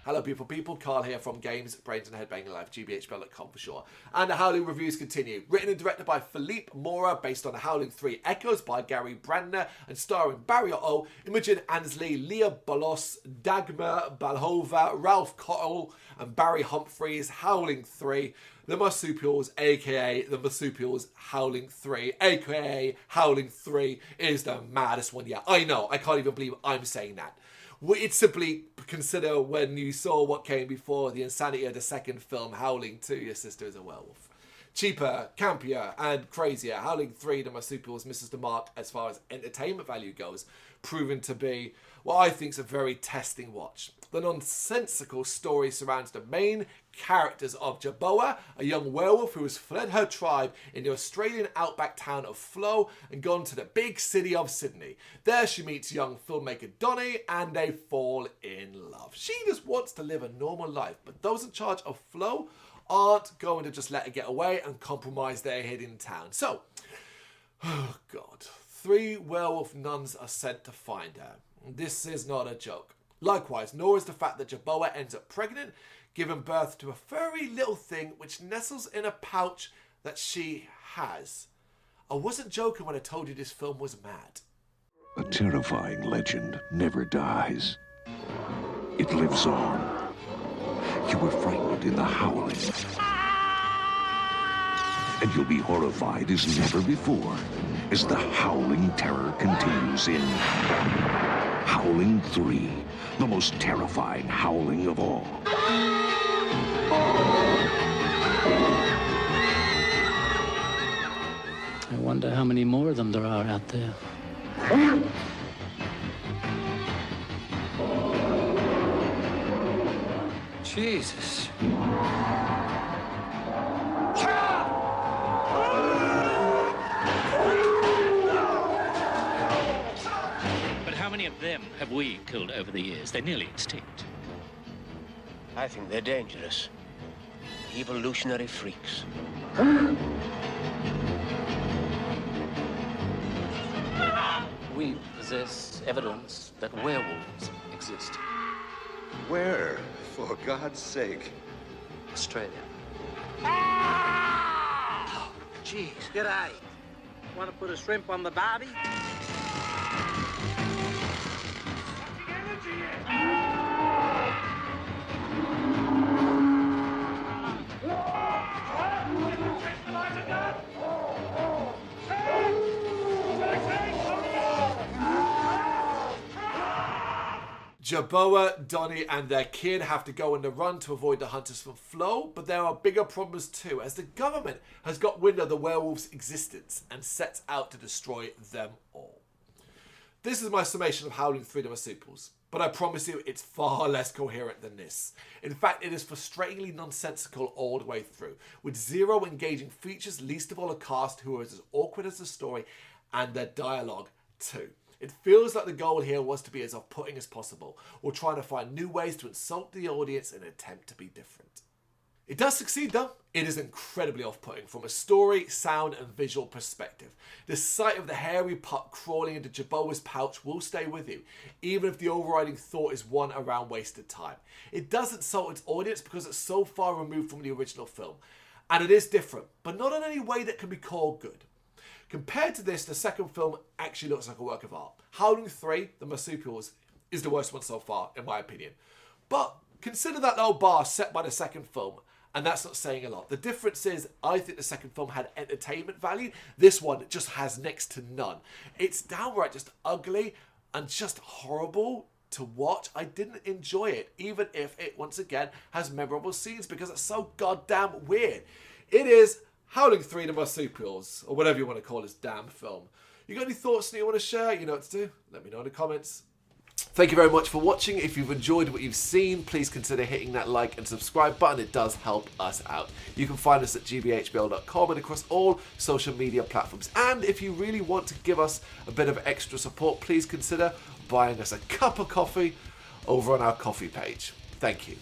Hello beautiful people, Carl here from Games, Brains and Head-Banging Life, gbhblofficial for sure. And the Howling reviews continue. Written and directed by Philippe Mora, based on the Howling 3 Echoes by Gary Brandner, and starring Barry O, Imogen Ansley, Leah Bolos, Dagmar Balhova, Ralph Cottle, and Barry Humphries. Howling 3, the Marsupials, aka the Marsupials Howling 3, aka Howling 3 is the maddest one yet. I know, I can't even believe I'm saying that. It's simply consider when you saw what came before the insanity of the second film, Howling 2, your sister is a werewolf. Cheaper, campier, and crazier. Howling 3, the Marsupials, misses the mark as far as entertainment value goes, proven to be what I think is a very testing watch. The nonsensical story surrounds the main characters of Jerboa, a young werewolf who has fled her tribe in the Australian outback town of Flo and gone to the big city of Sydney. There she meets young filmmaker Donnie and they fall in love. She just wants to live a normal life, but those in charge of Flo aren't going to just let her get away and compromise their hidden town. So, oh God, 3 werewolf nuns are sent to find her. This is not a joke. Likewise, nor is the fact that Jerboa ends up pregnant, giving birth to a furry little thing which nestles in a pouch that she has. I wasn't joking when I told you this film was mad. A terrifying legend never dies. It lives on. You were frightened in the Howling. And you'll be horrified as never before as the Howling terror continues in Howling 3, the most terrifying howling of all. I wonder how many more of them there are out there. Jesus. How many of them have we killed over the years? They're nearly extinct. I think they're dangerous. Evolutionary freaks. We possess evidence that werewolves exist. Where, for God's sake? Australia. Oh, jeez. G'day. Want to put a shrimp on the barbie? Jerboa, Donnie and their kid have to go on the run to avoid the hunters from Flo, but there are bigger problems too, as the government has got wind of the werewolves' existence and sets out to destroy them all. This is my summation of Howling 3 the Marsupials, but I promise you it's far less coherent than this. In fact, it is frustratingly nonsensical all the way through, with 0 engaging features, least of all a cast who is as awkward as the story and their dialogue too. It feels like the goal here was to be as off-putting as possible, or trying to find new ways to insult the audience in an attempt to be different. It does succeed though. It is incredibly off-putting from a story, sound and visual perspective. The sight of the hairy pup crawling into Jerboa's pouch will stay with you, even if the overriding thought is one around wasted time. It does insult its audience because it's so far removed from the original film, and it is different, but not in any way that can be called good. Compared to this, the second film actually looks like a work of art. Howling 3, the Marsupials, is the worst one so far, in my opinion. But consider that low bar set by the second film, and that's not saying a lot. The difference is, I think the second film had entertainment value. This one just has next to none. It's downright just ugly and just horrible to watch. I didn't enjoy it, even if it, once again, has memorable scenes, because it's so goddamn weird. It is Howling 3 the Marsupials, or whatever you want to call this damn film. You got any thoughts that you want to share? You know what to do. Let me know in the comments. Thank you very much for watching. If you've enjoyed what you've seen, please consider hitting that like and subscribe button. It does help us out. You can find us at gbhbl.com and across all social media platforms. And if you really want to give us a bit of extra support, please consider buying us a cup of coffee over on our coffee page. Thank you.